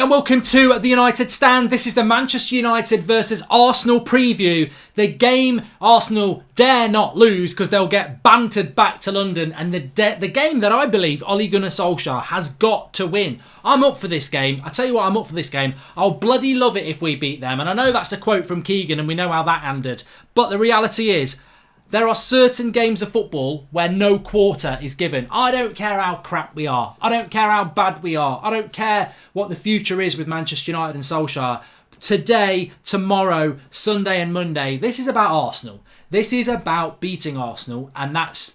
And welcome to the United Stand. This is the Manchester United versus Arsenal preview. The game Arsenal dare not lose because they'll get bantered back to London. And the game that I believe Ole Gunnar Solskjaer has got to win. I'm up for this game. I tell you what, I'm up for this game. I'll bloody love it if we beat them. And I know that's a quote from Keegan and we know how that ended. But the reality is, there are certain games of football where no quarter is given. I don't care how crap we are. I don't care how bad we are. I don't care what the future is with Manchester United and Solskjaer. Today, tomorrow, Sunday and Monday, this is about Arsenal. This is about beating Arsenal, and that's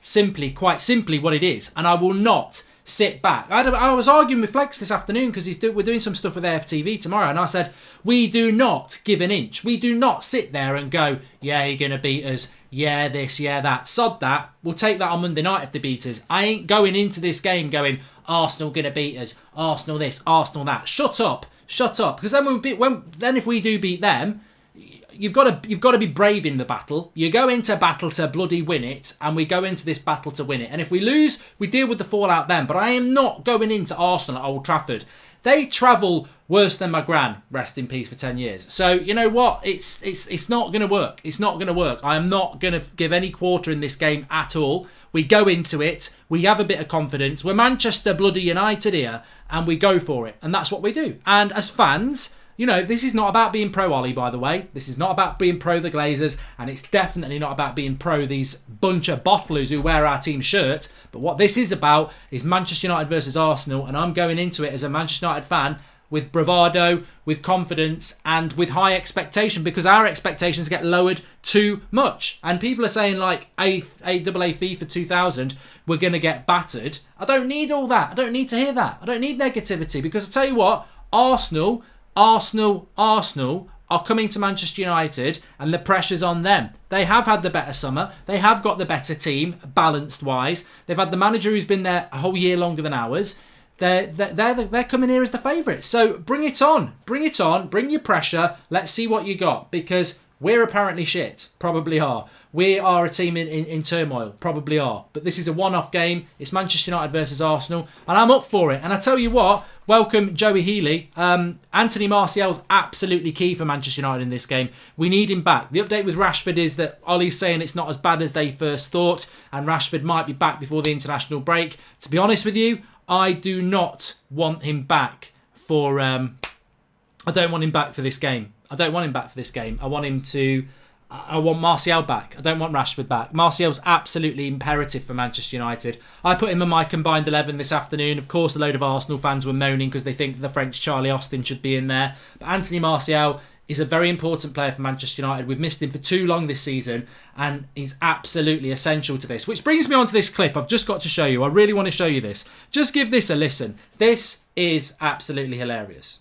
quite simply what it is. And I will not sit back. I was arguing with Flex this afternoon because we're doing some stuff with AFTV tomorrow, and I said, we do not give an inch. We do not sit there and go, yeah, you're going to beat us. Yeah, this, yeah, that. Sod that. We'll take that on Monday night if they beat us. I ain't going into this game going, Arsenal going to beat us. Arsenal this, Arsenal that. Shut up. Shut up. Because then if we do beat them, you've got to be brave in the battle. You go into battle to bloody win it, and we go into this battle to win it. And if we lose, we deal with the fallout then. But I am not going into Arsenal at Old Trafford. They travel worse than my gran, rest in peace for 10 years. So, you know what? It's not going to work. It's not going to work. I am not going to give any quarter in this game at all. We go into it. We have a bit of confidence. We're Manchester bloody United here, and we go for it. And that's what we do. And as fans, you know, this is not about being pro Ollie, by the way. This is not about being pro the Glazers, and it's definitely not about being pro these bunch of bottlers who wear our team shirt. But what this is about is Manchester United versus Arsenal, and I'm going into it as a Manchester United fan with bravado, with confidence, and with high expectation, because our expectations get lowered too much. And people are saying, like, AA FIFA 2000, we're going to get battered. I don't need all that. I don't need to hear that. I don't need negativity, because I tell you what, Arsenal are coming to Manchester United, and the pressure's on them. They have had the better summer. They have got the better team, balanced-wise. They've had the manager who's been there a whole year longer than ours. They're coming here as the favourites. So bring it on. Bring it on. Bring your pressure. Let's see what you got, because we're apparently shit. Probably are. We are a team in turmoil. Probably are. But this is a one-off game. It's Manchester United versus Arsenal, and I'm up for it. And I tell you what, welcome Joey Healy. Anthony Martial's absolutely key for Manchester United in this game. We need him back. The update with Rashford is that Ollie's saying it's not as bad as they first thought, and Rashford might be back before the international break. To be honest with you, I do not want him back for... I don't want him back for this game. I don't want him back for this game. I want Martial back. I don't want Rashford back. Martial's absolutely imperative for Manchester United. I put him in my combined 11 this afternoon. Of course, a load of Arsenal fans were moaning because they think the French Charlie Austin should be in there. But Anthony Martial is a very important player for Manchester United. We've missed him for too long this season, and he's absolutely essential to this. Which brings me on to this clip I've just got to show you. I really want to show you this. Just give this a listen. This is absolutely hilarious.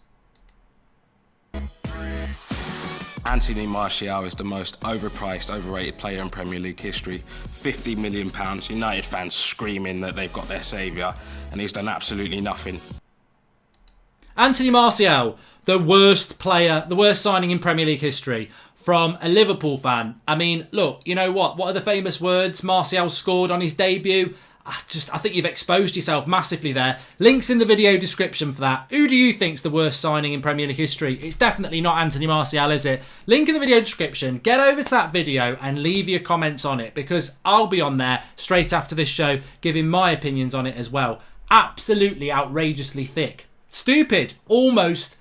Anthony Martial is the most overpriced, overrated player in Premier League history. £50 million. United fans screaming that they've got their saviour, and he's done absolutely nothing. Anthony Martial, the worst player, the worst signing in Premier League history, from a Liverpool fan. I mean, look, you know what? What are the famous words Martial scored on his debut? I think you've exposed yourself massively there. Links in the video description for that. Who do you think's the worst signing in Premier League history? It's definitely not Anthony Martial, is it? Link in the video description. Get over to that video and leave your comments on it, because I'll be on there straight after this show giving my opinions on it as well. Absolutely outrageously thick. Stupid. Almost,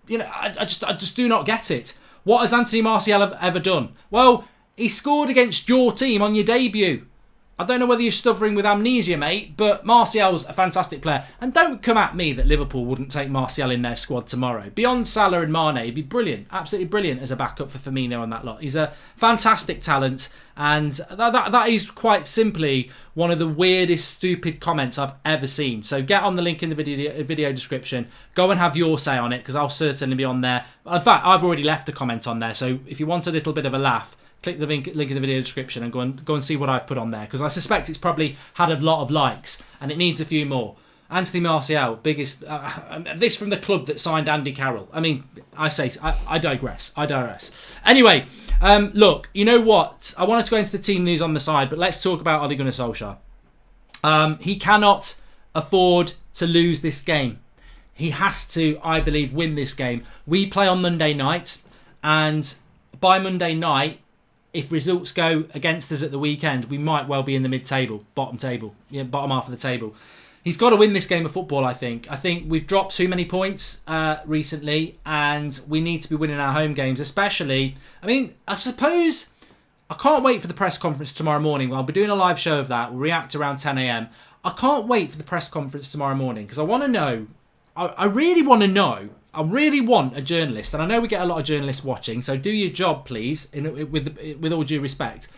you know, I just do not get it. What has Anthony Martial ever done? Well, he scored against your team on your debut. I don't know whether you're suffering with amnesia, mate, but Martial's a fantastic player. And don't come at me that Liverpool wouldn't take Martial in their squad tomorrow. Beyond Salah and Mane, he'd be brilliant, absolutely brilliant as a backup for Firmino and that lot. He's a fantastic talent, and that is quite simply one of the weirdest, stupid comments I've ever seen. So get on the link in the video description. Go and have your say on it, because I'll certainly be on there. In fact, I've already left a comment on there, so if you want a little bit of a laugh, click the link in the video description and go and see what I've put on there, because I suspect it's probably had a lot of likes and it needs a few more. Anthony Martial, biggest... this from the club that signed Andy Carroll. I mean, I digress. Anyway, look, you know what? I wanted to go into the team news on the side, but let's talk about Ole Gunnar Solskjaer. He cannot afford to lose this game. he has to, I believe, win this game. We play on Monday night, and by Monday night, if results go against us at the weekend, we might well be in the mid-table, bottom half of the table. He's got to win this game of football, I think. I think we've dropped too many points recently, and we need to be winning our home games, especially... I mean, I suppose... I can't wait for the press conference tomorrow morning. I'll be doing a live show of that. We'll react around 10 a.m. I can't wait for the press conference tomorrow morning because I want to know... I really want to know... I really want a journalist, and I know we get a lot of journalists watching, so do your job, please, with all due respect.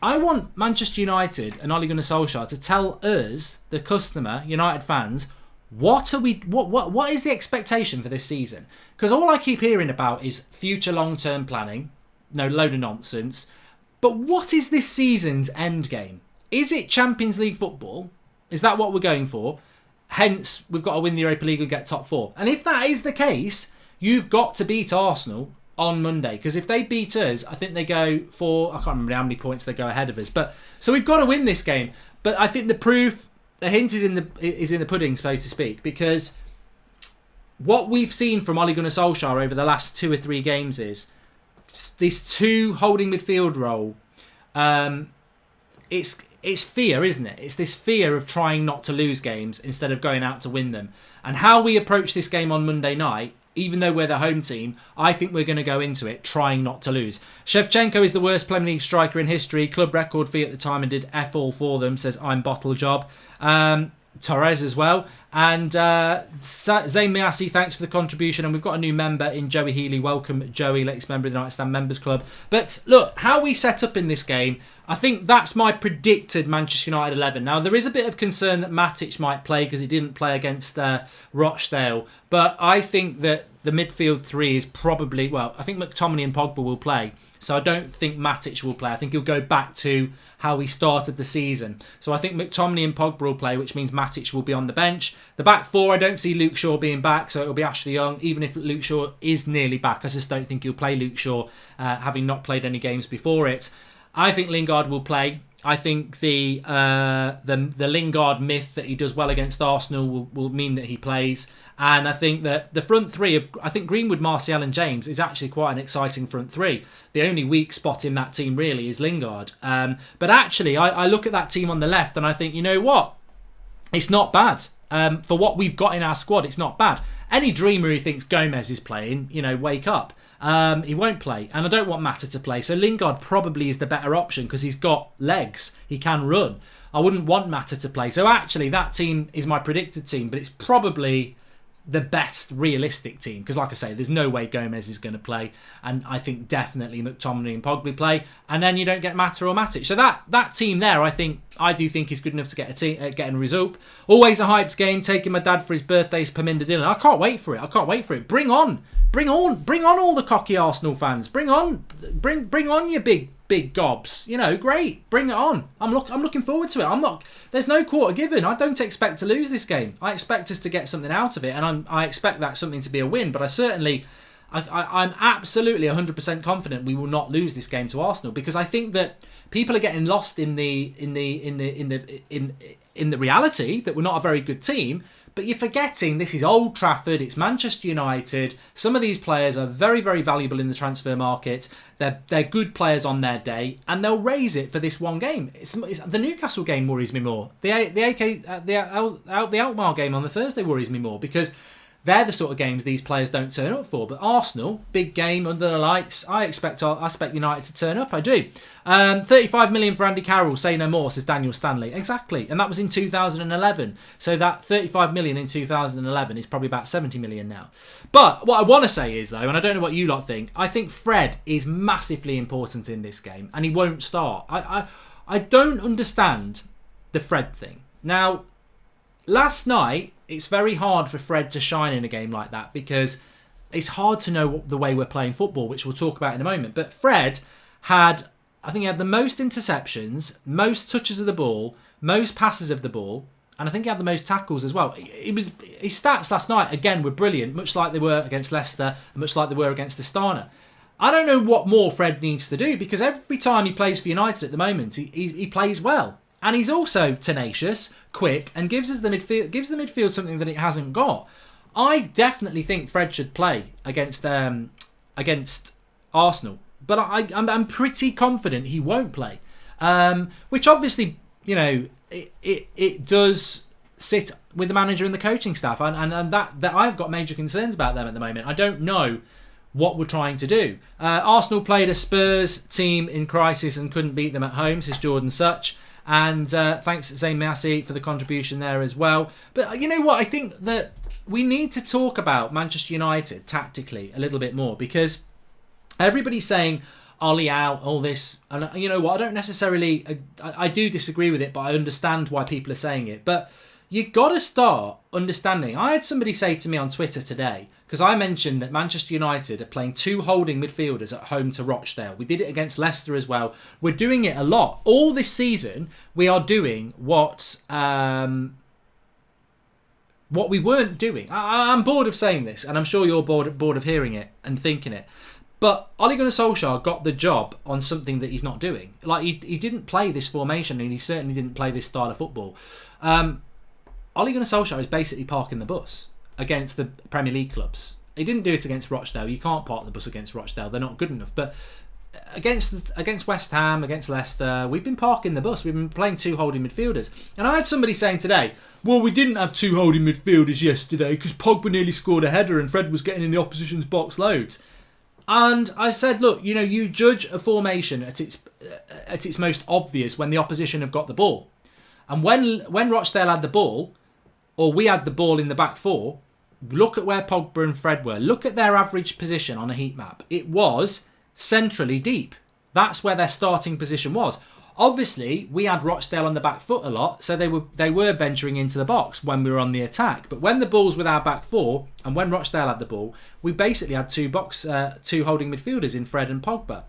I want Manchester United and Ole Gunnar Solskjaer to tell us, the customer, United fans, what is the expectation for this season? Because all I keep hearing about is future long-term planning, load of nonsense. But what is this season's end game? Is it Champions League football? Is that what we're going for? Hence, we've got to win the Europa League and get top 4. And if that is the case, you've got to beat Arsenal on Monday, because if they beat us, I think they go for, I can't remember how many points they go ahead of us, but so we've got to win this game. But I think the hint is in the pudding, so to speak, because what we've seen from Ole Gunnar Solskjaer over the last 2 or 3 games is this 2 holding midfield role. It's fear, isn't it? It's this fear of trying not to lose games instead of going out to win them. And how we approach this game on Monday night, even though we're the home team, I think we're going to go into it trying not to lose. Shevchenko is the worst Premier League striker in history. Club record fee at the time and did F all for them, says I'm bottle job. Torres as well. And Zayn Miasi, thanks for the contribution. And we've got a new member in Joey Healy. Welcome, Joey, latest member of the United Stand Members Club. But look, how we set up in this game, I think that's my predicted Manchester United 11. Now, there is a bit of concern that Matic might play because he didn't play against Rochdale. But I think that the midfield 3 is probably... Well, I think McTominay and Pogba will play. So I don't think Matic will play. I think he'll go back to how he started the season. So I think McTominay and Pogba will play, which means Matic will be on the bench. The back 4, I don't see Luke Shaw being back, so it'll be Ashley Young. Even if Luke Shaw is nearly back, I just don't think he'll play Luke Shaw, having not played any games before it. I think Lingard will play. I think the Lingard myth that he does well against Arsenal will mean that he plays. And I think that the front 3 of Greenwood, Martial and James is actually quite an exciting front 3. The only weak spot in that team really is Lingard. But actually, I look at that team on the left and I think, you know what? It's not bad. For what we've got in our squad, it's not bad. Any dreamer who thinks Gomez is playing, wake up. He won't play, and I don't want Mata to play. So Lingard probably is the better option because he's got legs. He can run. I wouldn't want Mata to play. So actually, that team is my predicted team, but it's probably the best realistic team because, like I say, there's no way Gomez is going to play, and I think definitely McTominay and Pogba play, and then you don't get Mata or Matic. So that team there, I do think is good enough to get a result. Always a hyped game. Taking my dad for his birthday is Paminda Dillon. I can't wait for it. Bring on all the cocky Arsenal fans. Bring on your big gobs. Great. Bring it on. I'm looking forward to it. There's no quarter given. I don't expect to lose this game. I expect us to get something out of it, and I expect that something to be a win. But I'm absolutely 100% confident we will not lose this game to Arsenal because I think that people are getting lost in the reality that we're not a very good team. But you're forgetting this is Old Trafford, it's Manchester United. Some of these players are very, very valuable in the transfer market. They're good players on their day, and they'll raise it for this one game. The Newcastle game worries me more. The Alkmaar game on the Thursday worries me more because they're the sort of games these players don't turn up for. But Arsenal, big game under the lights. I expect United to turn up. I do. 35 million for Andy Carroll. Say no more, says Daniel Stanley. Exactly. And that was in 2011. So that 35 million in 2011 is probably about 70 million now. But what I want to say is, though, and I don't know what you lot think, I think Fred is massively important in this game. And he won't start. I don't understand the Fred thing. Now, last night, it's very hard for Fred to shine in a game like that because it's hard to know the way we're playing football, which we'll talk about in a moment. But Fred I think he had the most interceptions, most touches of the ball, most passes of the ball, and I think he had the most tackles as well. His stats last night, again, were brilliant, much like they were against Leicester, and much like they were against Astana. I don't know what more Fred needs to do because every time he plays for United at the moment, he plays well. And he's also tenacious, quick, and gives the midfield something that it hasn't got. I definitely think Fred should play against Arsenal, but I'm pretty confident he won't play. Which obviously, it does sit with the manager and the coaching staff, and that I've got major concerns about them at the moment. I don't know what we're trying to do. Arsenal played a Spurs team in crisis and couldn't beat them at home, says Jordan Such. And thanks, Zayn Massey, for the contribution there as well. But you know what? I think that we need to talk about Manchester United tactically a little bit more, because everybody's saying Ollie out, all this. And you know what? I don't necessarily... I do disagree with it, but I understand why people are saying it. But you got to start understanding. I had somebody say to me on Twitter today, because I mentioned that Manchester United are playing 2 holding midfielders at home to Rochdale. We did it against Leicester as well. We're doing it a lot. All this season, we are doing what we weren't doing. I'm bored of saying this, and I'm sure you're bored of hearing it and thinking it. But Ole Gunnar Solskjaer got the job on something that he's not doing. Like, he didn't play this formation, and he certainly didn't play this style of football. Ole Gunnar Solskjaer is basically parking the bus against the Premier League clubs. He didn't do it against Rochdale. You can't park the bus against Rochdale. They're not good enough. But against West Ham, against Leicester, we've been parking the bus. We've been playing 2 holding midfielders. And I had somebody saying today, well, we didn't have 2 holding midfielders yesterday because Pogba nearly scored a header and Fred was getting in the opposition's box loads. And I said, look, you judge a formation at its most obvious when the opposition have got the ball. And when Rochdale had the ball, or we had the ball in the back 4, look at where Pogba and Fred were. Look at their average position on a heat map. It was centrally deep. That's where their starting position was. Obviously, we had Rochdale on the back foot a lot, so they were venturing into the box when we were on the attack. But when the ball's with our back 4, and when Rochdale had the ball, we basically had 2 holding midfielders in Fred and Pogba.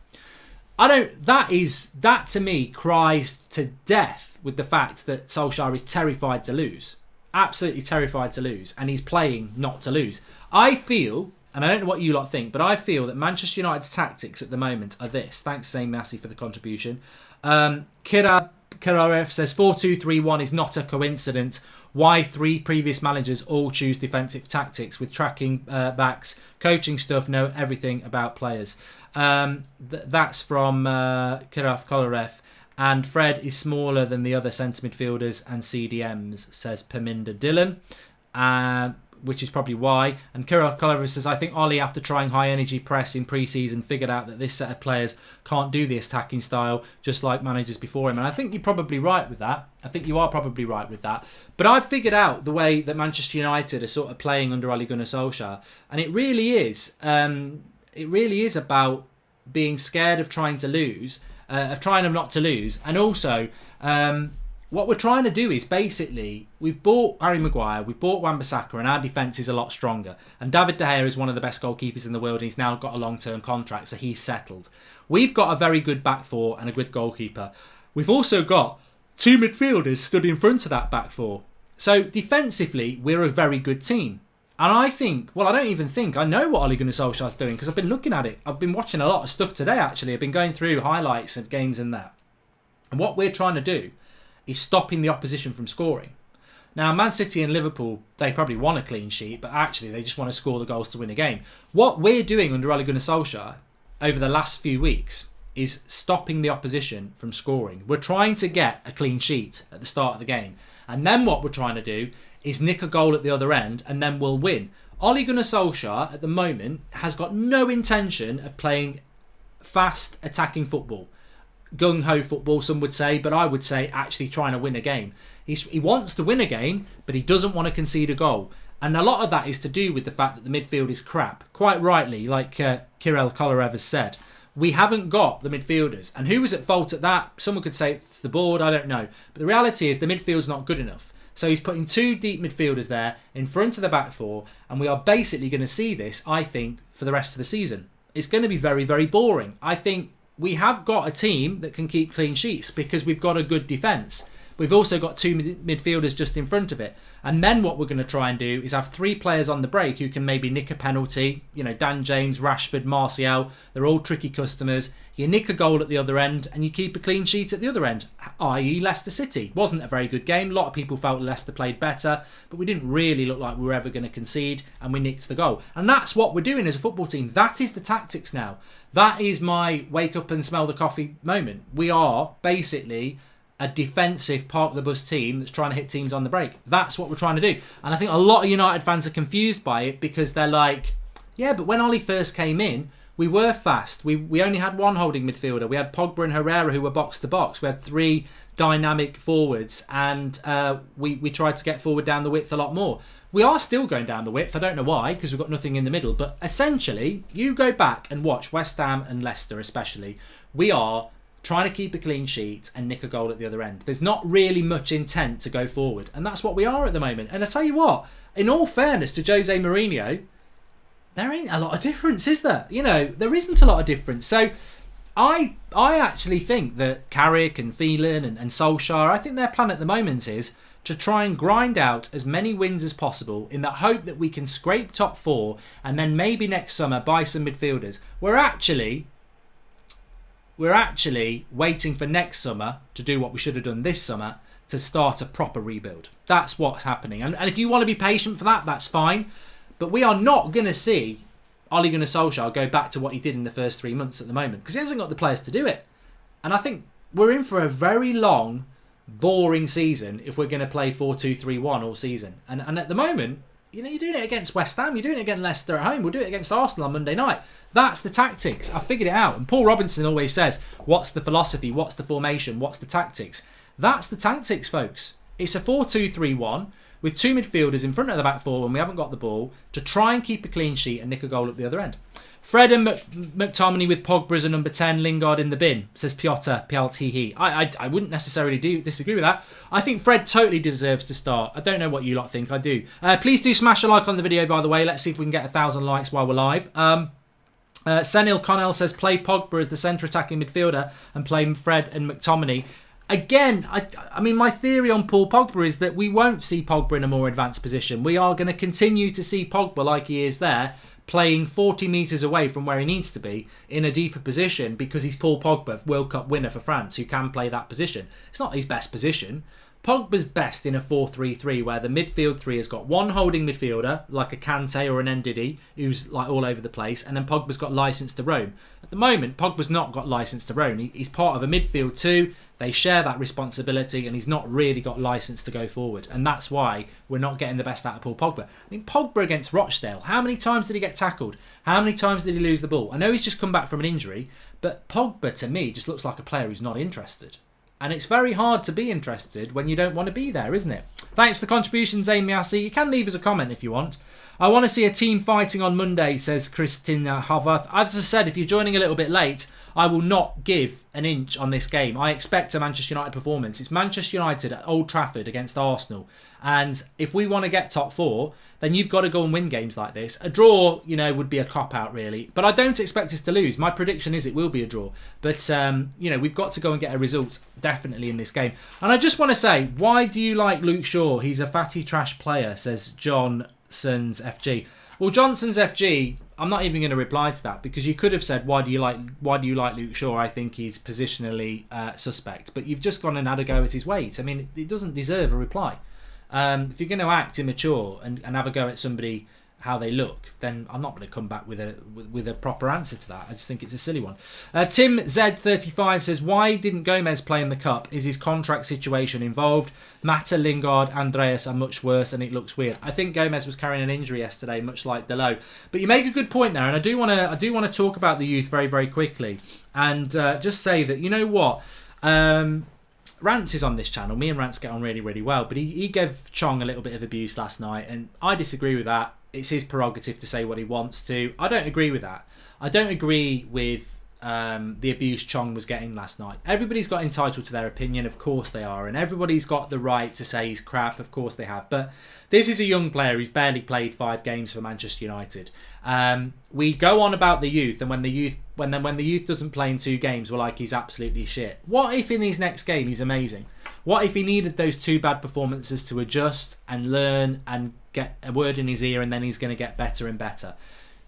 That to me cries to death with the fact that Solskjaer is terrified to lose. Absolutely terrified to lose, and he's playing not to lose. I feel, and I don't know what you lot think, but I feel that Manchester United's tactics at the moment are this. Thanks, Zayn Massey, for the contribution. Kirarev says 4-2-3-1 is not a coincidence. Why 3 previous managers all choose defensive tactics with tracking backs, coaching stuff, know everything about players. That's from Kirarev. And Fred is smaller than the other centre midfielders and CDMs, says Perminda Dillon, which is probably why. And Kirov Kolover says, I think Ollie, after trying high-energy press in pre-season, figured out that this set of players can't do the attacking style, just like managers before him. And I think you're probably right with that. I think you are probably right with that. But I've figured out the way that Manchester United are sort of playing under Ole Gunnar Solskjaer. And it really is about being scared of trying to lose, of trying not to lose. And also, what we're trying to do is basically, we've bought Harry Maguire, we've bought Wan-Bissaka, and our defence is a lot stronger. And David De Gea is one of the best goalkeepers in the world, and he's now got a long-term contract, so he's settled. We've got a very good back 4 and a good goalkeeper. We've also got 2 midfielders stood in front of that back 4. So defensively, we're a very good team. And I think, well, I don't even think, I know what Ole Gunnar Solskjaer's doing, because I've been looking at it. I've been watching a lot of stuff today, actually. I've been going through highlights of games and that. And what we're trying to do is stopping the opposition from scoring. Now, Man City and Liverpool, they probably want a clean sheet, but actually they just want to score the goals to win a game. What we're doing under Ole Gunnar Solskjaer over the last few weeks is stopping the opposition from scoring. We're trying to get a clean sheet at the start of the game. And then what we're trying to do is nick a goal at the other end, and then we'll win. Ole Gunnar Solskjaer, at the moment, has got no intention of playing fast attacking football. Gung-ho football, some would say, but I would say actually trying to win a game. He wants to win a game, but he doesn't want to concede a goal. And a lot of that is to do with the fact that the midfield is crap. Quite rightly, like Kirill Kolorev has said, we haven't got the midfielders. And who was at fault at that? Someone could say it's the board, I don't know. But the reality is the midfield's not good enough. So he's putting 2 deep midfielders there in front of the back 4, and we are basically going to see this, I think, for the rest of the season. It's going to be very, very boring. I think we have got a team that can keep clean sheets because we've got a good defence. We've also got 2 midfielders just in front of it. And then what we're going to try and do is have 3 players on the break who can maybe nick a penalty. You know, Dan James, Rashford, Martial, they're all tricky customers. You nick a goal at the other end and you keep a clean sheet at the other end, i.e. Leicester City. Wasn't a very good game. A lot of people felt Leicester played better, but we didn't really look like we were ever going to concede, and we nicked the goal. And that's what we're doing as a football team. That is the tactics now. That is my wake up and smell the coffee moment. We are basically a defensive park the bus team that's trying to hit teams on the break. That's what we're trying to do. And I think a lot of United fans are confused by it because they're like, yeah, but when Ollie first came in, we were fast. We only had 1 holding midfielder. We had Pogba and Herrera who were box to box. We had 3 dynamic forwards, and we tried to get forward down the width a lot more. We are still going down the width. I don't know why, because we've got nothing in the middle. But essentially, you go back and watch West Ham and Leicester especially. We are trying to keep a clean sheet and nick a goal at the other end. There's not really much intent to go forward. And that's what we are at the moment. And I tell you what, in all fairness to Jose Mourinho, there ain't a lot of difference, is there? You know, there isn't a lot of difference. So I actually think that Carrick and Phelan and Solskjaer, I think their plan at the moment is to try and grind out as many wins as possible in that hope that we can scrape top 4 and then maybe next summer buy some midfielders. We're actually waiting for next summer to do what we should have done this summer, to start a proper rebuild. That's what's happening. And if you want to be patient for that, that's fine. But we are not going to see Ole Gunnar Solskjaer go back to what he did in the first 3 months at the moment, because he hasn't got the players to do it. And I think we're in for a very long, boring season if we're going to play 4-2-3-1 all season. And at the moment, you know, you're doing it against West Ham, you're doing it against Leicester at home, we'll do it against Arsenal on Monday night. That's the tactics. I figured it out. And Paul Robinson always says, what's the philosophy, what's the formation, what's the tactics? That's the tactics, folks. It's a 4-2-3-1 with 2 midfielders in front of the back 4 when we haven't got the ball to try and keep a clean sheet and nick a goal at the other end. Fred and McTominay with Pogba as a number 10, Lingard in the bin, says Piotr Pialtihi. I wouldn't necessarily disagree with that. I think Fred totally deserves to start. I don't know what you lot think. I do. Please do smash a like on the video, by the way. Let's see if we can get 1,000 likes while we're live. Senil Connell says play Pogba as the centre attacking midfielder and play Fred and McTominay. Again, I mean, my theory on Paul Pogba is that we won't see Pogba in a more advanced position. We are going to continue to see Pogba like he is there, playing 40 metres away from where he needs to be in a deeper position because he's Paul Pogba, World Cup winner for France, who can play that position. It's not his best position. Pogba's best in a 4-3-3 where the midfield 3 has got 1 holding midfielder like a Kante or an Ndidi who's like all over the place, and then Pogba's got licence to roam. At the moment, Pogba's not got licence to roam. He's part of a midfield 2. They share that responsibility, and he's not really got licence to go forward. And that's why we're not getting the best out of Paul Pogba. I mean, Pogba against Rochdale, how many times did he get tackled? How many times did he lose the ball? I know he's just come back from an injury, but Pogba, to me, just looks like a player who's not interested. And it's very hard to be interested when you don't want to be there, isn't it? Thanks for the contribution, Zayn Miasi. You can leave us a comment if you want. I want to see a team fighting on Monday, says Christina Havarth. As I said, if you're joining a little bit late, I will not give an inch on this game. I expect a Manchester United performance. It's Manchester United at Old Trafford against Arsenal. And if we want to get top 4, then you've got to go and win games like this. A draw, you know, would be a cop-out, really. But I don't expect us to lose. My prediction is it will be a draw. But, you know, we've got to go and get a result, definitely, in this game. And I just want to say, why do you like Luke Shaw? He's a fatty trash player, says Johnson's FG. Well, Johnson's FG, I'm not even going to reply to that, because you could have said, why do you like Luke Shaw? I think he's positionally suspect. But you've just gone and had a go at his weight. I mean, it doesn't deserve a reply. If you're going to act immature and have a go at somebody how they look, then I'm not going to come back with a proper answer to that. I just think it's a silly one. Tim Z35 says, why didn't Gomez play in the Cup? Is his contract situation involved? Mata, Lingard, Andreas are much worse and it looks weird. I think Gomez was carrying an injury yesterday, much like Delo. But you make a good point there, and I do want to talk about the youth very, very quickly, and just say that, you know what, Rance is on this channel. Me and Rance get on really, really well, but he gave Chong a little bit of abuse last night, and I disagree with that. It's his prerogative to say what he wants to. I don't agree with that. I don't agree with the abuse Chong was getting last night. Everybody's got entitled to their opinion, of course they are, and everybody's got the right to say he's crap, of course they have. But this is a young player who's barely played 5 games for Manchester United. We go on about the youth, and when the youth doesn't play in 2 games, we're like, he's absolutely shit. What if in his next game he's amazing? What if he needed those 2 bad performances to adjust and learn and get a word in his ear, and then he's going to get better and better?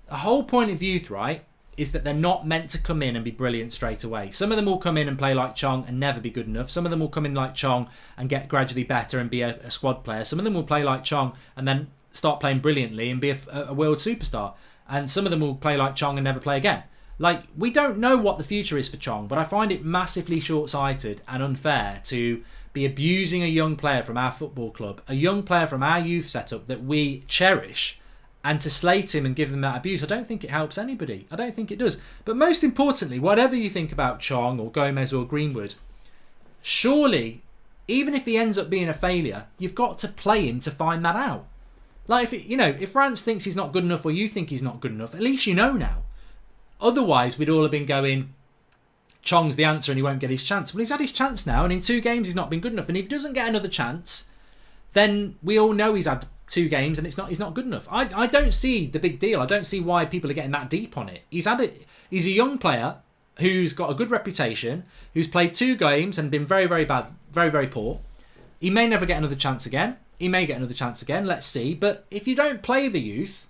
The whole point of youth, right, is that they're not meant to come in and be brilliant straight away. Some of them will come in and play like Chong and never be good enough. Some of them will come in like Chong and get gradually better and be a squad player. Some of them will play like Chong and then start playing brilliantly and be a world superstar. And some of them will play like Chong and never play again. Like, we don't know what the future is for Chong, but I find it massively short-sighted and unfair to be abusing a young player from our football club, a young player from our youth setup that we cherish, and to slate him and give him that abuse. I don't think it helps anybody. I don't think it does. But most importantly, whatever you think about Chong or Gomez or Greenwood, surely, even if he ends up being a failure, you've got to play him to find that out. Like, if Rance thinks he's not good enough or you think he's not good enough, at least you know now. Otherwise, we'd all have been going, Chong's the answer and he won't get his chance. Well, he's had his chance now, and in 2 games he's not been good enough. And if he doesn't get another chance, then we all know he's had 2 games and he's not good enough. I don't see the big deal. I don't see why people are getting that deep on it. He's a young player who's got a good reputation, who's played 2 games and been very, very bad, very, very poor. He may never get another chance again. He may get another chance again. Let's see. But if you don't play the youth,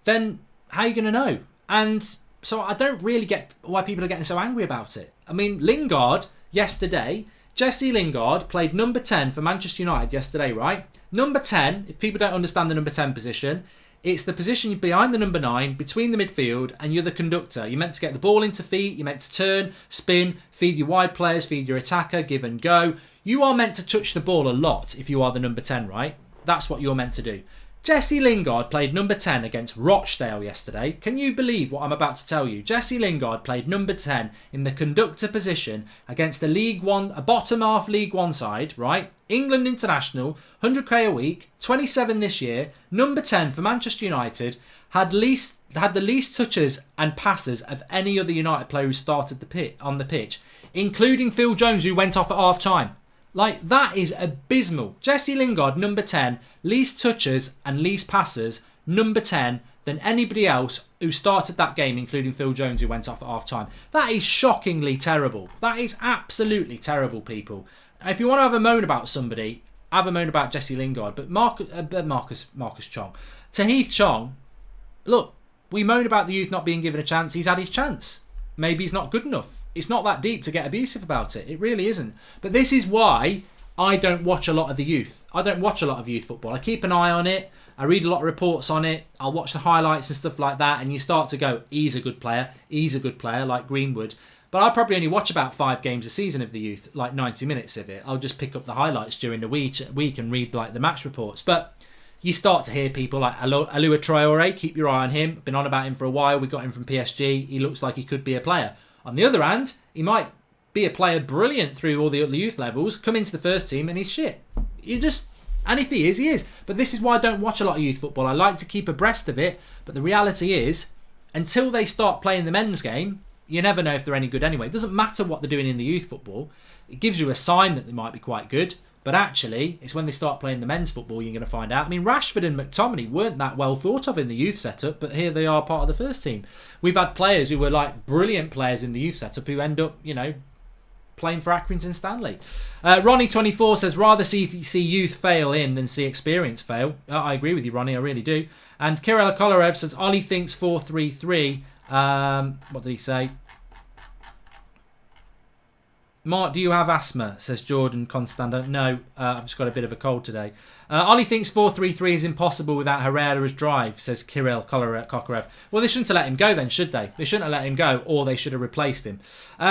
then how are you going to know? And so I don't really get why people are getting so angry about it. I mean, Lingard yesterday, Jesse Lingard played number 10 for Manchester United yesterday, right? Number 10, if people don't understand the number 10 position, it's the position behind the number 9, between the midfield, and you're the conductor. You're meant to get the ball into feet, you're meant to turn, spin, feed your wide players, feed your attacker, give and go. You are meant to touch the ball a lot if you are the number 10, right? That's what you're meant to do. Jesse Lingard played number 10 against Rochdale yesterday. Can you believe what I'm about to tell you? Jesse Lingard played number 10 in the conductor position against a bottom half League One side, right? England international, 100k a week, 27 this year, number 10 for Manchester United, had the least touches and passes of any other United player who started on the pitch, including Phil Jones, who went off at half-time. Like, that is abysmal. Jesse Lingard, number 10, least touches and least passes, number 10, than anybody else who started that game, including Phil Jones, who went off at half-time. That is shockingly terrible. That is absolutely terrible, people. If you want to have a moan about somebody, have a moan about Jesse Lingard. But Marcus Chong. Tahith Chong, look, we moan about the youth not being given a chance. He's had his chance. Maybe he's not good enough. It's not that deep to get abusive about it. It really isn't. But this is why I don't watch a lot of the youth. I don't watch a lot of youth football. I keep an eye on it. I read a lot of reports on it. I'll watch the highlights and stuff like that. And you start to go, he's a good player. He's a good player, like Greenwood. But I probably only watch about 5 games a season of the youth, like 90 minutes of it. I'll just pick up the highlights during the week and read like the match reports. But you start to hear people like Alua Traore, keep your eye on him. Been on about him for a while. We got him from PSG. He looks like he could be a player. On the other hand, he might be a player brilliant through all the other youth levels, come into the first team and he's shit. And if he is, he is. But this is why I don't watch a lot of youth football. I like to keep abreast of it. But the reality is, until they start playing the men's game, you never know if they're any good anyway. It doesn't matter what they're doing in the youth football. It gives you a sign that they might be quite good. But actually, it's when they start playing the men's football you're going to find out. I mean, Rashford and McTominay weren't that well thought of in the youth setup, but here they are part of the first team. We've had players who were like brilliant players in the youth setup who end up, playing for Accrington Stanley. Ronnie24 says, rather see youth fail in than see experience fail. I agree with you, Ronnie, I really do. And Kirill Kolorev says, Ollie thinks 4-3-3. What did he say? Mark, do you have asthma? Says Jordan Constanda. No, I've just got a bit of a cold today. Ollie thinks 4-3-3 is impossible without Herrera's drive, says Kirill Kokorev. Well, they shouldn't have let him go then, should they? They shouldn't have let him go, or they should have replaced him.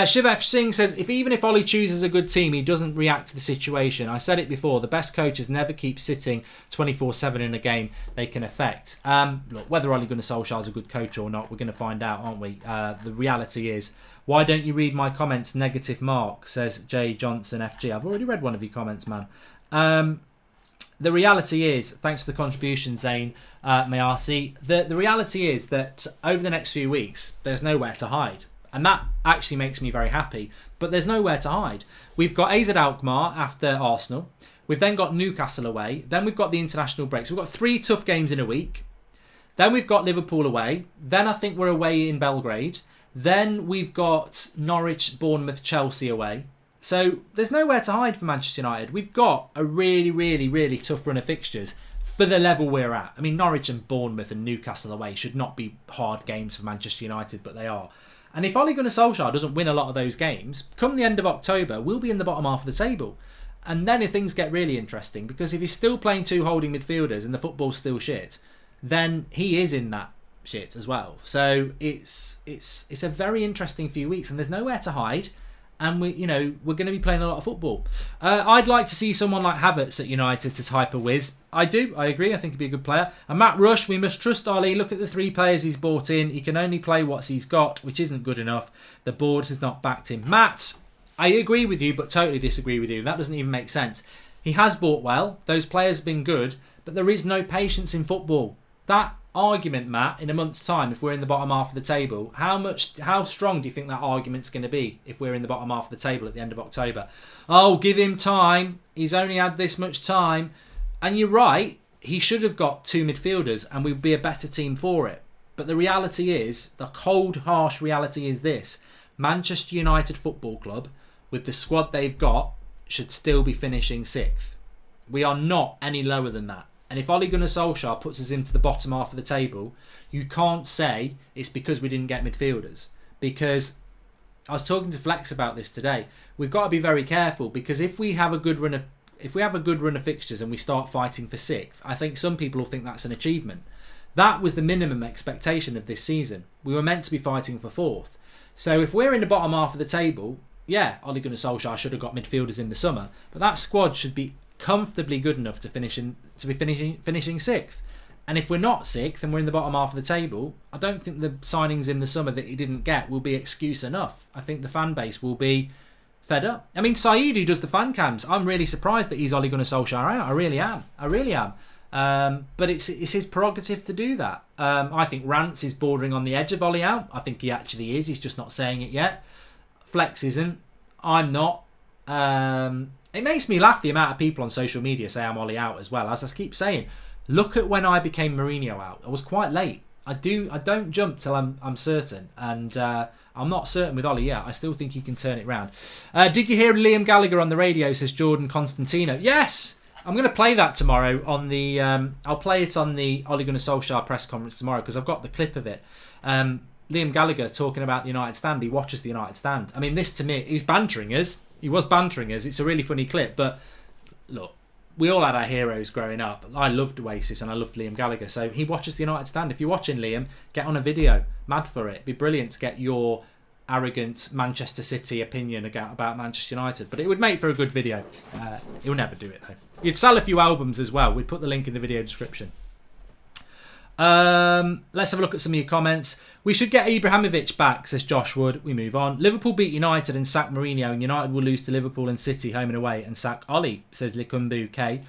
Shiv Singh says, even if Ollie chooses a good team, he doesn't react to the situation. I said it before, the best coaches never keep sitting 24/7 in a game they can affect. Look, whether Ollie Gunnar Solskjaer is a good coach or not, we're going to find out, aren't we? The reality is, why don't you read my comments, negative Mark, says J Johnson FG. I've already read one of your comments, man. The reality is, thanks for the contribution, Zane Mayasi. The reality is that over the next few weeks, there's nowhere to hide. And that actually makes me very happy. But there's nowhere to hide. We've got AZ Alkmaar after Arsenal. We've then got Newcastle away. Then we've got the international breaks. We've got 3 tough games in a week. Then we've got Liverpool away. Then I think we're away in Belgrade. Then we've got Norwich, Bournemouth, Chelsea away. So there's nowhere to hide for Manchester United. We've got a really, really, really tough run of fixtures for the level we're at. I mean, Norwich and Bournemouth and Newcastle away should not be hard games for Manchester United, but they are. And if Ole Gunnar Solskjaer doesn't win a lot of those games, come the end of October, we'll be in the bottom half of the table. And then if things get really interesting, because if he's still playing 2 holding midfielders and the football's still shit, then he is in that shit as well. So it's a very interesting few weeks, and there's nowhere to hide. And we're going to be playing a lot of football. I'd like to see someone like Havertz at United to type a whiz. I do. I agree. I think he'd be a good player. And Matt Rush, we must trust Ollie. Look at the 3 players he's bought in. He can only play what he's got, which isn't good enough. The board has not backed him. Matt, I agree with you, but totally disagree with you. That doesn't even make sense. He has bought well. Those players have been good, but there is no patience in football. That argument, Matt, in a month's time, if we're in the bottom half of the table, how strong do you think that argument's going to be if we're in the bottom half of the table at the end of October? Oh, give him time. He's only had this much time. And you're right, he should have got 2 midfielders and we'd be a better team for it. But the reality is, the cold, harsh reality is this. Manchester United Football Club, with the squad they've got, should still be finishing 6th. We are not any lower than that. And if Ole Gunnar Solskjaer puts us into the bottom half of the table, you can't say it's because we didn't get midfielders. Because I was talking to Flex about this today. We've got to be very careful, because if we have a good run of fixtures and we start fighting for 6th, I think some people will think that's an achievement. That was the minimum expectation of this season. We were meant to be fighting for 4th. So if we're in the bottom half of the table, yeah, Ole Gunnar Solskjaer should have got midfielders in the summer, but that squad should be comfortably good enough to be finishing 6th. And if we're not 6th and we're in the bottom half of the table, I don't think the signings in the summer that he didn't get will be excuse enough. I think the fan base will be fed up. I mean, Saeed, who does the fan cams, I'm really surprised that he's Ole Gunnar Solskjaer out. I really am. But it's his prerogative to do that. I think Rance is bordering on the edge of Ole out. I think he actually is. He's just not saying it yet. Flex isn't. I'm not. It makes me laugh the amount of people on social media say I'm Ollie out as well. As I keep saying, look at when I became Mourinho out. I was quite late. I don't jump till I'm certain, and I'm not certain with Ollie yet. I still think he can turn it round. Did you hear Liam Gallagher on the radio? Says Jordan Constantino. Yes, I'm going to play that tomorrow on the. I'll play it on the Ole Gunnar Solskjaer press conference tomorrow because I've got the clip of it. Liam Gallagher talking about the United stand. He watches the United stand. I mean, this to me, he was bantering us. It's a really funny clip, but look, we all had our heroes growing up. I loved Oasis and I loved Liam Gallagher, so he watches the United stand. If you're watching, Liam, get on a video. Mad for it. It'd be brilliant to get your arrogant Manchester City opinion about Manchester United, but it would make for a good video. He'll never do it though. You'd sell a few albums as well. We'd put the link in the video description. Let's have a look at some of your comments. We should get Ibrahimovic back, says Josh Wood. We move on. Liverpool beat United and sack Mourinho, and United will lose to Liverpool and City home and away and sack Ollie, says Likumbu K.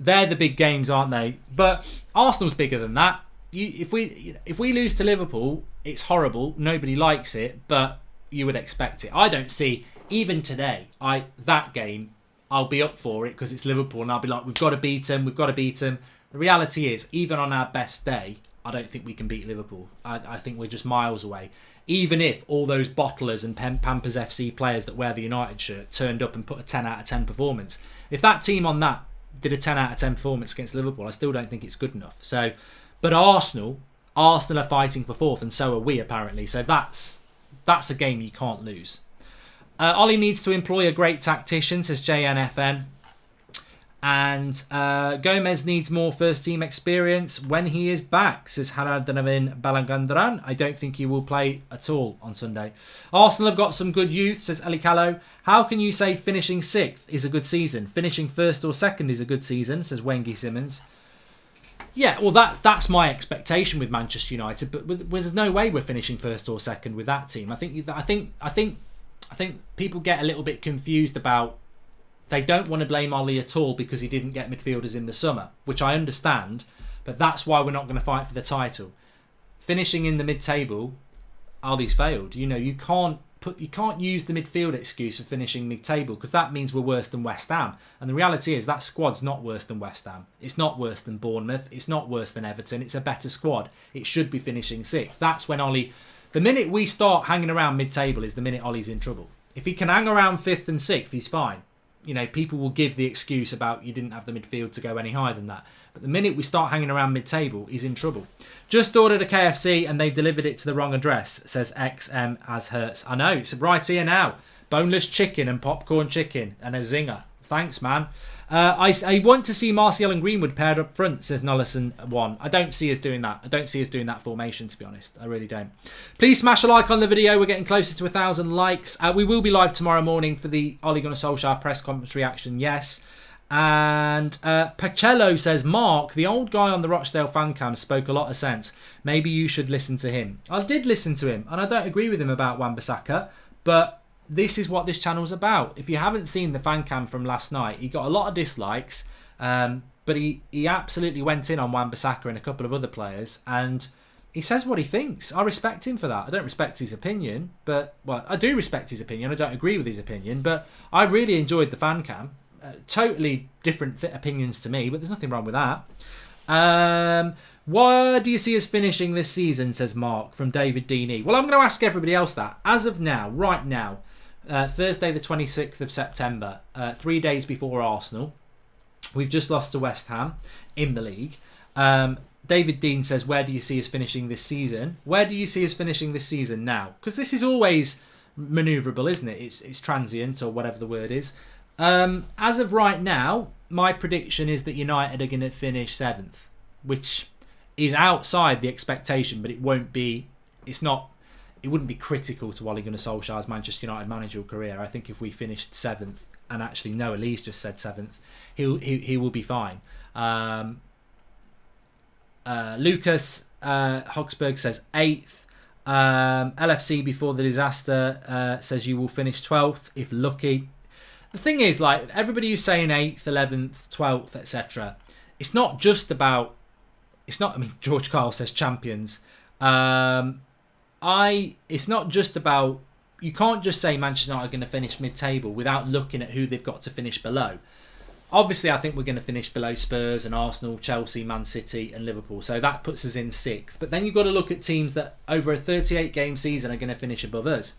They're the big games, aren't they? But Arsenal's bigger than that. If we lose to Liverpool, it's horrible. Nobody likes it, but you would expect it. I don't see, even today, that game, I'll be up for it because it's Liverpool and I'll be like, we've got to beat them. The reality is, even on our best day, I don't think we can beat Liverpool. I think we're just miles away. Even if all those bottlers and Pampers FC players that wear the United shirt turned up and put a 10 out of 10 performance. If that team on that did a 10 out of 10 performance against Liverpool, I still don't think it's good enough. But Arsenal are fighting for 4th and so are we apparently. So that's a game you can't lose. Ollie needs to employ a great tactician, says JNFN. And Gomez needs more first-team experience when he is back, says Haradanamin Balagandran. I don't think he will play at all on Sunday. Arsenal have got some good youth, says Ali Callow. How can you say finishing 6th is a good season? Finishing 1st or 2nd is a good season, says Wengi Simmons. Yeah, well, that's my expectation with Manchester United, but there's no way we're finishing 1st or 2nd with that team. I think people get a little bit confused about. They don't want to blame Ollie at all because he didn't get midfielders in the summer, which I understand, but that's why we're not going to fight for the title. Finishing in the mid-table, Ollie's failed. You know, you can't use the midfield excuse for finishing mid-table, because that means we're worse than West Ham. And the reality is that squad's not worse than West Ham. It's not worse than Bournemouth. It's not worse than Everton. It's a better squad. It should be finishing 6th. That's when Ollie... The minute we start hanging around mid-table is the minute Ollie's in trouble. If he can hang around 5th and 6th, he's fine. You know, people will give the excuse about you didn't have the midfield to go any higher than that. But the minute we start hanging around mid-table, he's in trouble. Just ordered a KFC and they delivered it to the wrong address, says XM as Hurts. I know, it's right here now. Boneless chicken and popcorn chicken and a zinger. Thanks, man. I want to see Martial and Greenwood paired up front, says Nullison1. I don't see us doing that. I don't see us doing that formation, to be honest. I really don't. Please smash a like on the video. We're getting closer to 1,000 likes. We will be live tomorrow morning for the Ole Gunnar Solskjaer press conference reaction, yes. And Pacello says, Mark, the old guy on the Rochdale fan cam, spoke a lot of sense. Maybe you should listen to him. I did listen to him, and I don't agree with him about Wan-Bissaka, but... this is what this channel's about. If you haven't seen the fan cam from last night, he got a lot of dislikes, but he absolutely went in on Wan-Bissaka and a couple of other players, and he says what he thinks. I respect him for that. I don't respect his opinion, but, well, I do respect his opinion. I don't agree with his opinion, but I really enjoyed the fan cam. Totally different opinions to me, but there's nothing wrong with that. Why do you see us finishing this season, says Mark, from David Deeney. Well, I'm going to ask everybody else that. As of now, right now, Thursday the 26th of September, 3 days before Arsenal, we've just lost to West Ham in the league. David Dean says, where do you see us finishing this season? Where do you see us finishing this season now? Because this is always manoeuvrable, isn't it? It's transient, or whatever the word is. As of right now, my prediction is that United are going to finish 7th, which is outside the expectation, but it won't be. It wouldn't be critical to Ole Gunnar Solskjaer's Manchester United managerial career. I think if we finished 7th, and actually Noah Lee's just said 7th, he will be fine. Lucas Hogsberg says 8th. LFC before the disaster says you will finish 12th if lucky. The thing is, like, everybody who's saying 8th, 11th, 12th, etc., it's not just about... I mean, George Kyle says champions. It's not just about... You can't just say Manchester United are going to finish mid-table without looking at who they've got to finish below. Obviously, I think we're going to finish below Spurs and Arsenal, Chelsea, Man City and Liverpool. So that puts us in 6th. But then you've got to look at teams that over a 38-game season are going to finish above us.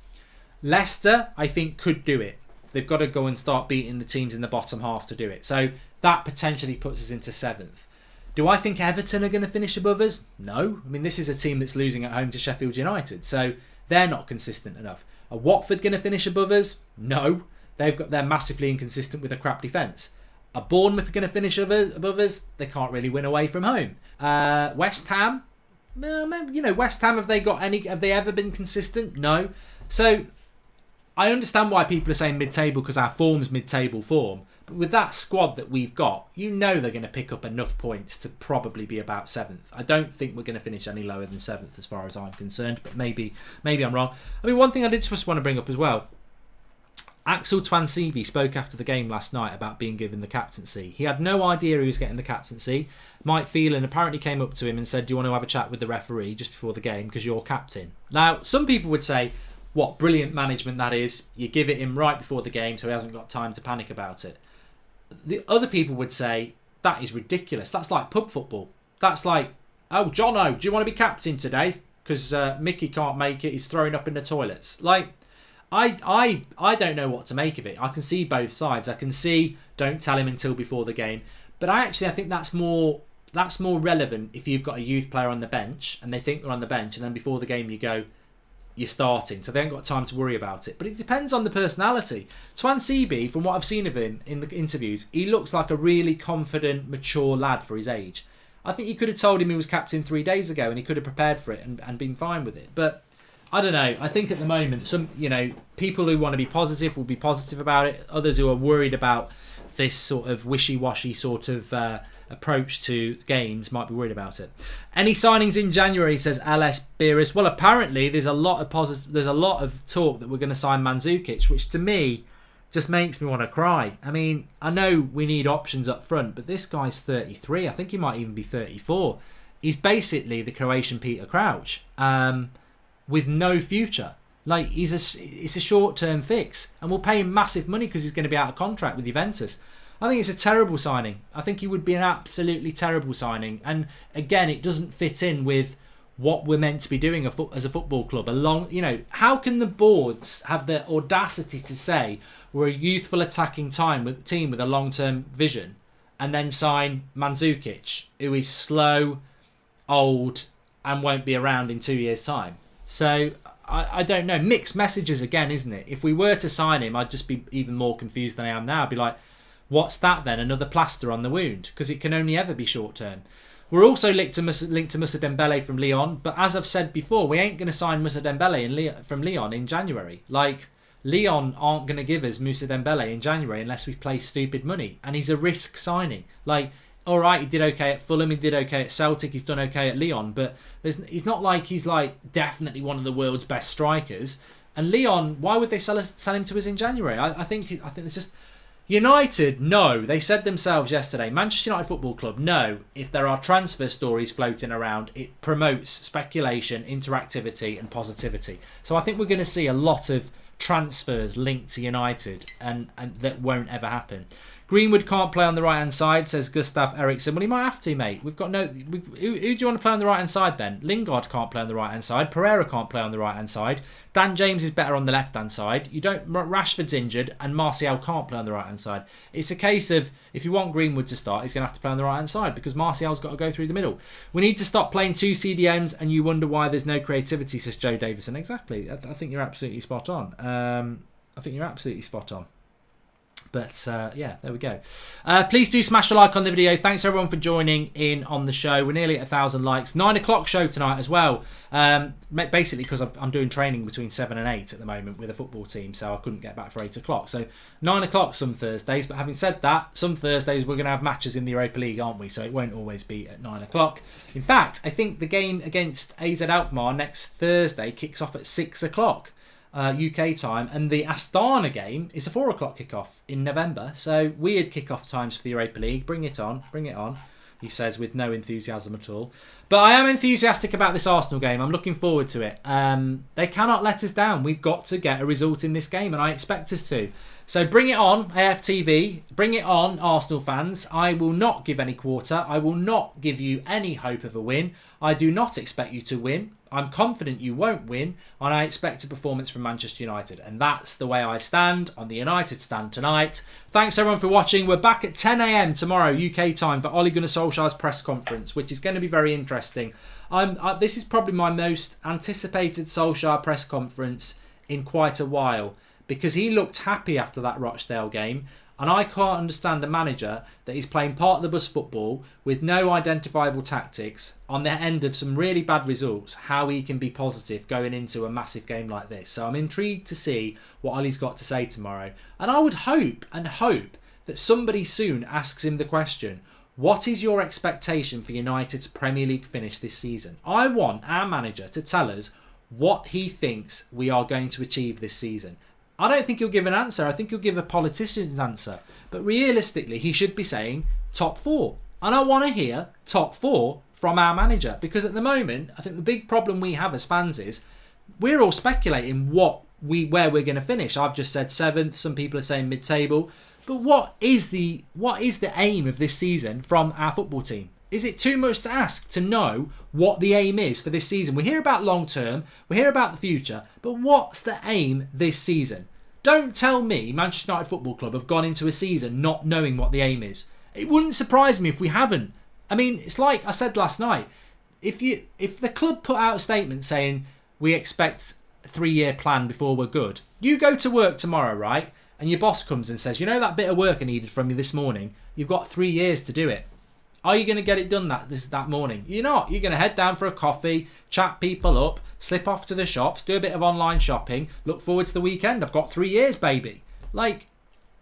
Leicester, I think, could do it. They've got to go and start beating the teams in the bottom half to do it. So that potentially puts us into 7th. Do I think Everton are going to finish above us? No. I mean, this is a team that's losing at home to Sheffield United, so they're not consistent enough. Are Watford going to finish above us? No. They're massively inconsistent with a crap defence. Are Bournemouth going to finish above us? They can't really win away from home. West Ham? West Ham, have they ever been consistent? No. So I understand why people are saying mid-table, because our form's mid-table form. But with that squad that we've got, they're going to pick up enough points to probably be about 7th. I don't think we're going to finish any lower than 7th as far as I'm concerned, but maybe I'm wrong. I mean, one thing I did just want to bring up as well. Axel Twansibi spoke after the game last night about being given the captaincy. He had no idea he was getting the captaincy. Mike Phelan apparently came up to him and said, do you want to have a chat with the referee just before the game because you're captain? Now, some people would say, what brilliant management that is. You give it him right before the game so he hasn't got time to panic about it. The other people would say, that is ridiculous. That's like pub football. That's like, oh, Jono, do you want to be captain today? Because Mickey can't make it. He's throwing up in the toilets. Like, I don't know what to make of it. I can see both sides. I can see don't tell him until before the game. But I think that's more relevant if you've got a youth player on the bench and they think they're on the bench and then before the game you go, you're starting, so they haven't got time to worry about it. But it depends on the personality. Twansibi, from what I've seen of him in the interviews, he looks like a really confident, mature lad for his age. I think you could have told him he was captain 3 days ago and he could have prepared for it and been fine with it. But I don't know. I think at the moment, some people who want to be positive will be positive about it. Others who are worried about this sort of wishy-washy sort of approach to games might be worried about it. Any signings in January, says LS Beerus. Well, apparently there's a lot of talk that we're going to sign Mandzukic, which to me just makes me want to cry. I mean, I know we need options up front, but this guy's 33. I think he might even be 34. He's basically the Croatian Peter Crouch. with no future. Like, it's a short-term fix, and we'll pay him massive money because he's going to be out of contract with Juventus. I think it's a terrible signing. I think he would be an absolutely terrible signing. And again, it doesn't fit in with what we're meant to be doing as a football club. How can the boards have the audacity to say we're a youthful attacking team with a long-term vision, and then sign Mandzukic, who is slow, old, and won't be around in 2 years' time? So I don't know. Mixed messages again, isn't it? If we were to sign him, I'd just be even more confused than I am now. I'd be like, what's that then? Another plaster on the wound? Because it can only ever be short term. We're also linked to Moussa Dembele from Lyon, but as I've said before, we ain't going to sign Moussa Dembele from Lyon in January. Like, Lyon aren't going to give us Moussa Dembele in January unless we play stupid money, and he's a risk signing. Like, all right, he did okay at Fulham, he did okay at Celtic, he's done okay at Lyon, but he's not like he's like definitely one of the world's best strikers. And Lyon, why would they sell him to us in January? I think it's just United. No, they said themselves yesterday. Manchester United Football Club. No, if there are transfer stories floating around, it promotes speculation, interactivity, and positivity. So I think we're going to see a lot of transfers linked to United, and that won't ever happen. Greenwood can't play on the right hand side, says Gustav Eriksson. Well, he might have to, mate. Who do you want to play on the right hand side then? Lingard can't play on the right hand side. Pereira can't play on the right hand side. Dan James is better on the left hand side. Rashford's injured, and Martial can't play on the right hand side. It's a case of, if you want Greenwood to start, he's going to have to play on the right hand side because Martial's got to go through the middle. We need to stop playing two CDMs, and you wonder why there's no creativity, says Joe Davison. Exactly. I think you're absolutely spot on. But yeah, there we go. Please do smash the like on the video. Thanks everyone for joining in on the show. We're nearly at 1,000 likes. 9 o'clock show tonight as well. Basically because I'm doing training between 7 and 8 at the moment with a football team, so I couldn't get back for 8 o'clock. So 9 o'clock some Thursdays. But having said that, some Thursdays we're going to have matches in the Europa League, aren't we? So it won't always be at 9 o'clock. In fact, I think the game against AZ Alkmaar next Thursday kicks off at 6 o'clock. UK time, and the Astana game is a 4 o'clock kickoff in November. So weird kickoff times for the Europa League. Bring it on, he says with no enthusiasm at all. But I am enthusiastic about this Arsenal game. I'm looking forward to it. They cannot let us down. We've got to get a result in this game, and I expect us to. So bring it on, AFTV. Bring it on, Arsenal fans. I will not give any quarter. I will not give you any hope of a win. I do not expect you to win. I'm confident you won't win, and I expect a performance from Manchester United. And that's the way I stand on the United stand tonight. Thanks everyone for watching. We're back at 10 a.m. tomorrow, UK time, for Ole Gunnar Solskjaer's press conference, which is going to be very interesting. This is probably my most anticipated Solskjaer press conference in quite a while, because he looked happy after that Rochdale game. And I can't understand a manager that is playing part of the bus football with no identifiable tactics on the end of some really bad results, how he can be positive going into a massive game like this. So I'm intrigued to see what Ollie's got to say tomorrow. And I would hope that somebody soon asks him the question, what is your expectation for United's Premier League finish this season? I want our manager to tell us what he thinks we are going to achieve this season. I don't think he'll give an answer. I think he'll give a politician's answer. But realistically, he should be saying top 4. And I want to hear top 4 from our manager. Because at the moment, I think the big problem we have as fans is we're all speculating where we're going to finish. I've just said 7th. Some people are saying mid-table. But what is the aim of this season from our football team? Is it too much to ask to know what the aim is for this season? We hear about long term, we hear about the future, but what's the aim this season? Don't tell me Manchester United Football Club have gone into a season not knowing what the aim is. It wouldn't surprise me if we haven't. I mean, it's like I said last night. If the club put out a statement saying we expect a 3-year plan before we're good, you go to work tomorrow, right? And your boss comes and says, you know that bit of work I needed from you this morning? You've got 3 years to do it. Are you going to get it done that morning? You're not. You're going to head down for a coffee, chat people up, slip off to the shops, do a bit of online shopping, look forward to the weekend. I've got 3 years, baby. Like,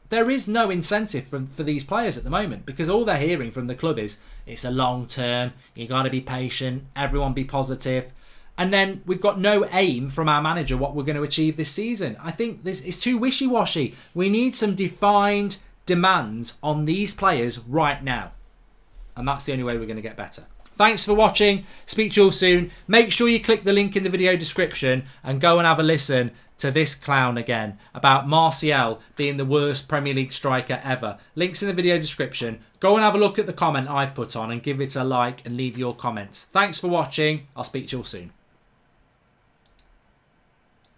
there is no incentive for these players at the moment because all they're hearing from the club is it's a long term, you got to be patient, everyone be positive. And then we've got no aim from our manager what we're going to achieve this season. I think this is too wishy-washy. We need some defined demands on these players right now. And that's the only way we're going to get better. Thanks for watching. Speak to you all soon. Make sure you click the link in the video description and go and have a listen to this clown again about Martial being the worst Premier League striker ever. Links in the video description. Go and have a look at the comment I've put on and give it a like and leave your comments. Thanks for watching. I'll speak to you all soon.